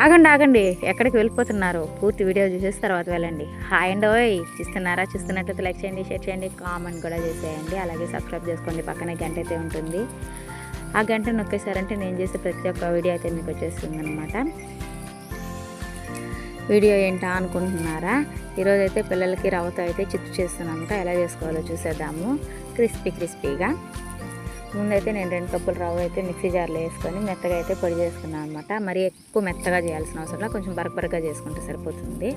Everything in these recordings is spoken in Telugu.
ఆగండి ఆగండి, ఎక్కడికి వెళ్ళిపోతున్నారు? పూర్తి వీడియో చూసేసి తర్వాత వెళ్ళండి. హాయ్ అండి, ఓయ్ చూస్తున్నట్లయితే లైక్ చేయండి, షేర్ చేయండి, కామెంట్ కూడా చేసేయండి. అలాగే సబ్స్క్రైబ్ చేసుకోండి, పక్కనే గంట అయితే ఉంటుంది. ఆ గంట నొక్కేసారంటే నేను చేసే ప్రతి ఒక్క వీడియో అయితే మీకు వచ్చేస్తుంది అనమాట. వీడియో ఏంటా అనుకుంటున్నారా? ఈరోజు అయితే పిల్లలకి రవ్వతో అయితే చిప్స్ చేస్తున్నాను. ఎలా చేసుకోవాలో చూసేద్దాము. క్రిస్పీగా ముందైతే నేను 2 కప్పులు రవ్వ అయితే మిక్సీ జార్లో వేసుకొని మెత్తగా అయితే పొడి చేసుకున్నాను అనమాట. మరి ఎక్కువ మెత్తగా చేయాల్సిన అవసరం, కొంచెం బరకగా చేసుకుంటే సరిపోతుంది.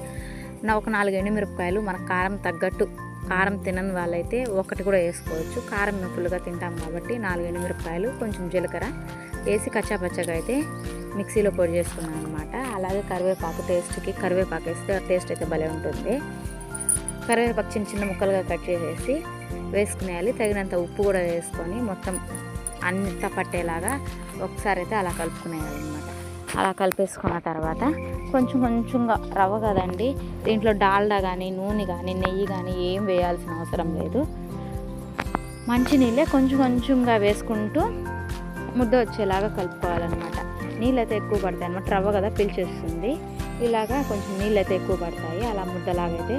ఒక 4 ఎండుమిరపకాయలు, మన కారం తగ్గట్టు, కారం తినని వాళ్ళైతే ఒకటి కూడా వేసుకోవచ్చు. కారం ఫుల్గా తింటాం కాబట్టి 4 ఎండుమిరపకాయలు, కొంచెం జీలకర్ర వేసి కచ్చాపచ్చగా అయితే మిక్సీలో పొడి చేసుకున్నాను అనమాట. అలాగే కరివేపాకు, టేస్ట్కి కరివేపాకు వేస్తే టేస్ట్ అయితే భలే ఉంటుంది. కరివేపాకు చిన్న ముక్కలుగా కట్ చేసేసి వేసుకునేయాలి. తగినంత ఉప్పు కూడా వేసుకొని మొత్తం అంతా పట్టేలాగా ఒకసారి అయితే అలా కలుపుకునేయాలన్నమాట. అలా కలిపేసుకున్న తర్వాత కొంచెంగా రవ్వ కదండి, దీంట్లో డాల్డా కానీ నూనె కానీ నెయ్యి కానీ ఏం వేయాల్సిన అవసరం లేదు. మంచినీళ్ళే కొంచెంగా వేసుకుంటూ ముద్ద వచ్చేలాగా కలుపుకోవాలన్నమాట. నీళ్ళు అయితే ఎక్కువ పడతాయి అన్నమాట, రవ్వ కదా పీల్చేస్తుంది. ఇలాగా కొంచెం నీళ్ళు అయితే ఎక్కువ పడతాయి. అలా ముద్దలాగైతే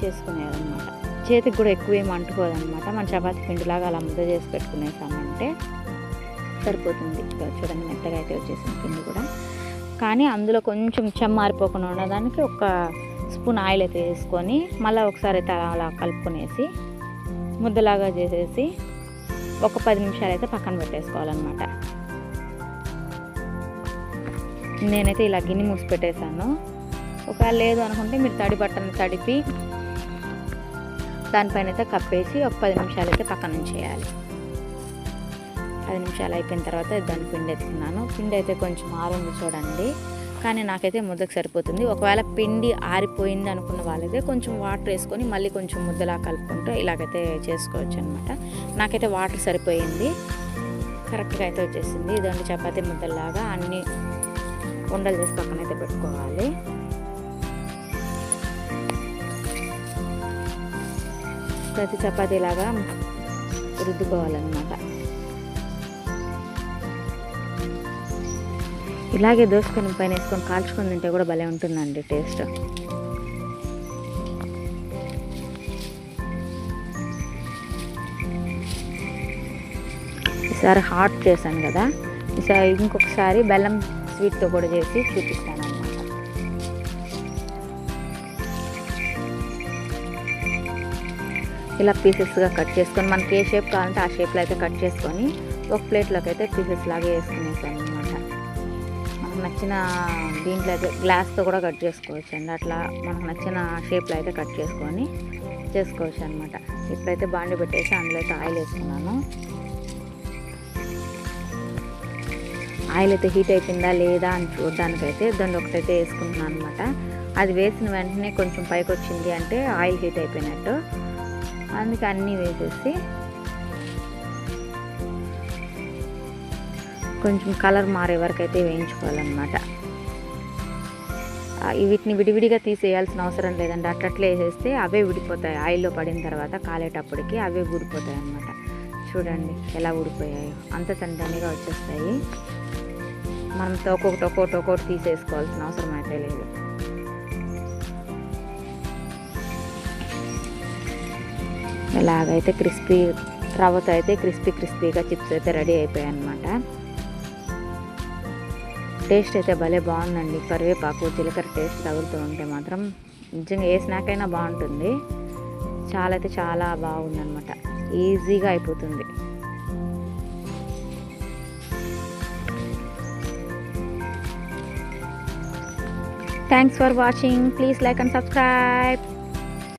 చేసుకునేయాలన్నమాట. చేతికి కూడా ఎక్కువ ఏమి అంటుకోదన్నమాట. మన చపాతీ పిండిలాగా అలా ముద్ద చేసి పెట్టుకునేసామంటే సరిపోతుంది. చూడండి, మెత్తగా అయితే వచ్చేసింది పిండి కూడా. కానీ అందులో కొంచెం చెమ్మారిపోకుండా ఉండడానికి ఒక స్పూన్ ఆయిల్ అయితే వేసుకొని మళ్ళీ ఒకసారి అయితే అలా కలుపుకునేసి ముద్దలాగా చేసేసి ఒక 10 నిమిషాలు అయితే పక్కన పెట్టేసుకోవాలన్నమాట. నేనైతే ఇలా గిన్నె మూసి పెట్టేశాను. ఒకవేళ లేదు అనుకుంటే మీరు తడి బట్టను తడిపి దానిపైన అయితే కప్పేసి ఒక 10 నిమిషాలు అయితే పక్కన ఉంచేయాలి. 10 నిమిషాలు అయిపోయిన తర్వాత దాన్ని పిండి ఎత్తుకున్నాను. పిండి అయితే కొంచెం ఆరుంది చూడండి, కానీ నాకైతే ముద్దకు సరిపోతుంది. ఒకవేళ పిండి ఆరిపోయింది అనుకున్న వాళ్ళైతే కొంచెం వాటర్ వేసుకొని మళ్ళీ కొంచెం ముద్దలా కలుపుకుంటూ ఇలాగైతే చేసుకోవచ్చు అనమాట. నాకైతే వాటర్ సరిపోయింది, కరెక్ట్గా అయితే వచ్చేసింది. ఇదండి చపాతీ ముద్దలాగా అన్ని ఉండలు చేసి పక్కన అయితే పెట్టుకోవాలి. ప్రతి చపాతీలాగా రుద్దుకోవాలన్నమాట. ఇలాగే దోసుకొని పైన వేసుకొని కాల్చుకొని తింటే కూడా భలే ఉంటుందండి టేస్ట్. ఈసారి హాట్ చేశాను కదా, ఈసారి ఇంకొకసారి బెల్లం స్వీట్తో కూడా చేసి చూపిస్తాను అన్నమాట. ఇలా పీసెస్గా కట్ చేసుకొని మనకి ఏ షేప్ కావాలంటే ఆ షేప్లో అయితే కట్ చేసుకొని ఒక ప్లేట్లోకి అయితే పీసెస్ లాగా వేసుకునేసాను అనమాట. మనకు నచ్చిన దీంట్లో అయితే గ్లాస్తో కూడా కట్ చేసుకోవచ్చు అండి. అట్లా మనకు నచ్చిన షేప్లో అయితే కట్ చేసుకొని చేసుకోవచ్చు అనమాట. ఇప్పుడైతే బాండి పెట్టేసి అందులో అయితే ఆయిల్ వేసుకున్నాను. ఆయిల్ అయితే హీట్ అయిపోయిందా లేదా అని చూడడానికైతే దాన్ని ఒకటైతే వేసుకుంటున్నాను అనమాట. అది వేసిన వెంటనే కొంచెం పైకి వచ్చింది అంటే ఆయిల్ హీట్ అయిపోయినట్టు. అందుకే అన్నీ వేసేసి కొంచెం కలర్ మారే వరకు అయితే వేయించుకోవాలన్నమాట. వీటిని విడివిడిగా తీసేయాల్సిన అవసరం లేదండి. అట్లట్లే వేసేస్తే అవే విడిపోతాయి. ఆయిల్లో పడిన తర్వాత కాలేటప్పటికి అవే ఊడిపోతాయి అన్నమాట. చూడండి ఎలా ఊడిపోయాయో, అంత తనిగా వచ్చేస్తాయి. మనం ఒక్కొక్కటి తీసేసుకోవాల్సిన అవసరం అయితే లేదు. ఇలాగైతే రవ్వతో అయితే క్రిస్పీగా చిప్స్ అయితే రెడీ అయిపోయాయి అన్నమాట. టేస్ట్ అయితే భలే బాగుందండి. కరివేపాకు, జీలకర్ర టేస్ట్ తగులుతూ ఉంటే మాత్రం నిజంగా ఏ స్నాక్ అయినా బాగుంటుంది. చాలా బాగుందన్నమాట. ఈజీగా అయిపోతుంది. Thanks for watching. Please like and subscribe.